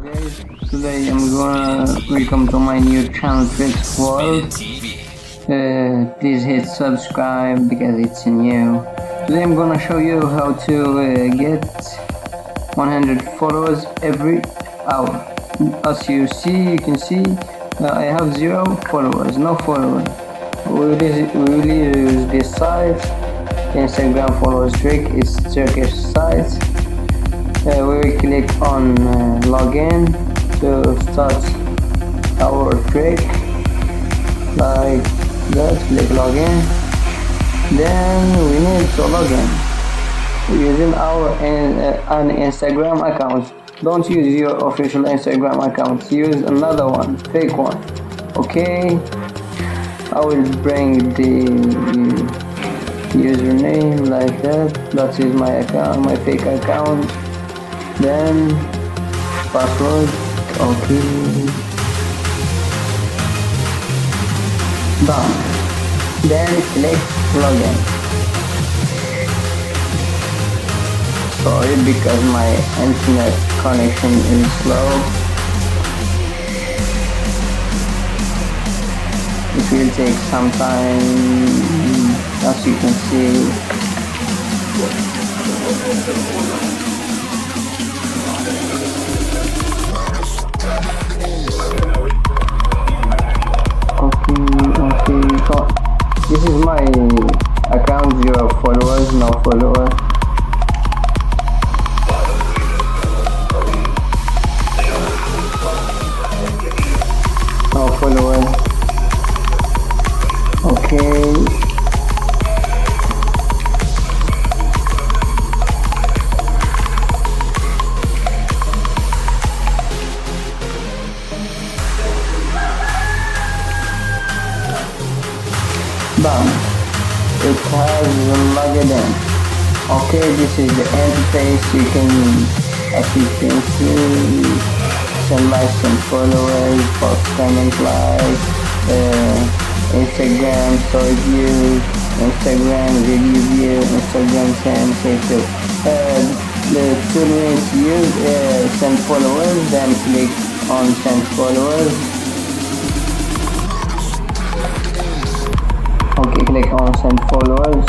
Guys, today I'm gonna welcome to my new channel Tricks World. Please hit subscribe because it's new. Today I'm gonna show you how to get 100 followers every hour. As you can see I have 0 followers, no followers. We will use this site. Instagram followers trick is Turkish site. We will click on login to start our trick like that. Click login, then we need to login using our an Instagram account. Don't use your official Instagram account, use another one, fake one. Okay, I will bring the username like that. That is my account, my fake account. Then password, okay, done. Then click login. Sorry because my internet connection is slow. It will take some time, as you can see. Okay, so this is my account, 0 followers, no followers. No followers. Okay. Done. It has logged in. Okay, this is the interface. You can, as you can see, send like some followers, post comment like, Instagram story view, Instagram video view, Instagram send, Facebook. The tool we use send followers, then click on send followers. Okay, click on send followers.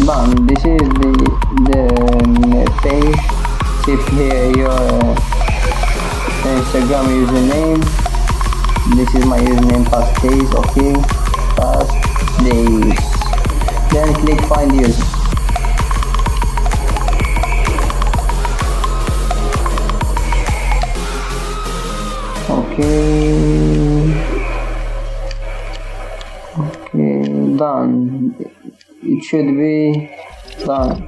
Done. This is the page. Type here your Instagram username. This is my username, past days. Okay, past days. Then click find user. Okay, done. It should be done.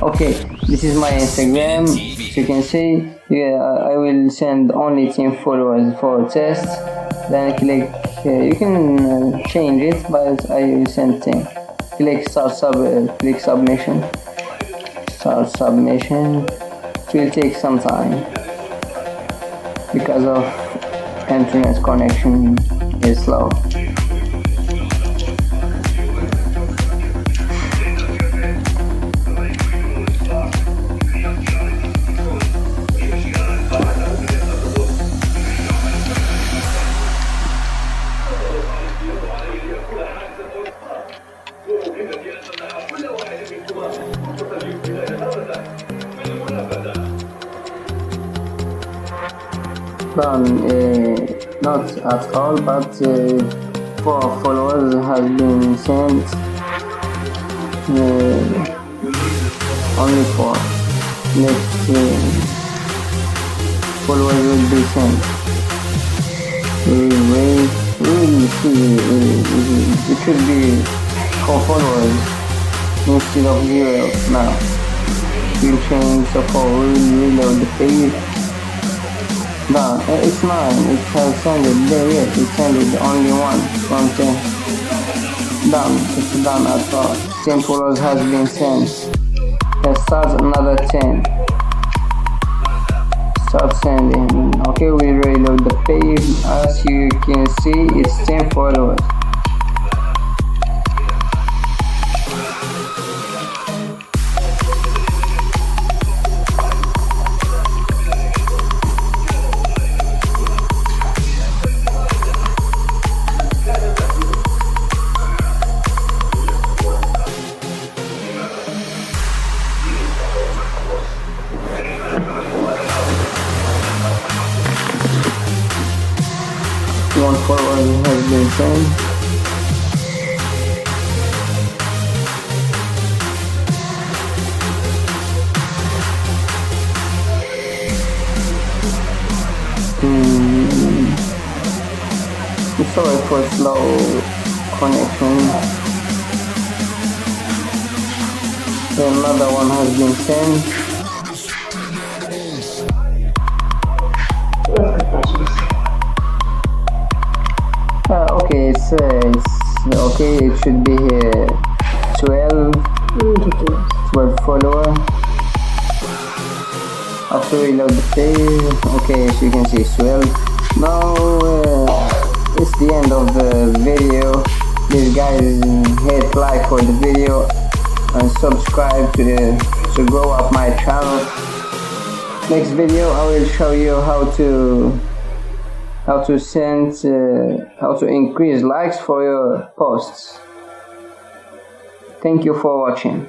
Okay, this is my Instagram. As you can see, I will send only 10 followers for test. Then click, you can change it, but I will send 10. Click click submission. Start submission. It will take some time because of internet connection is slow. Done. Not at all, but 4 followers has been sent. Only 4. Next followers will be sent. We will wait. We will see. It should be 4 followers instead of 0 now. We'll change so far. We will reload the page. No, it's 9. It has sent it there. Yes, it sent it only 1 from 10. Done. It's done at all. 10 followers has been sent. Let's start another 10. Start sending. Okay, we reload the page. As you can see, it's 10 followers. has been sent. Sorry for slow connection. Another one has been sent. Okay, it's okay. It should be here 12 follower. After reload the page, okay, as you can see, 12. Now it's the end of the video. Please guys, hit like for the video and subscribe to grow up my channel. Next video I will show you how to increase likes for your posts. Thank you for watching.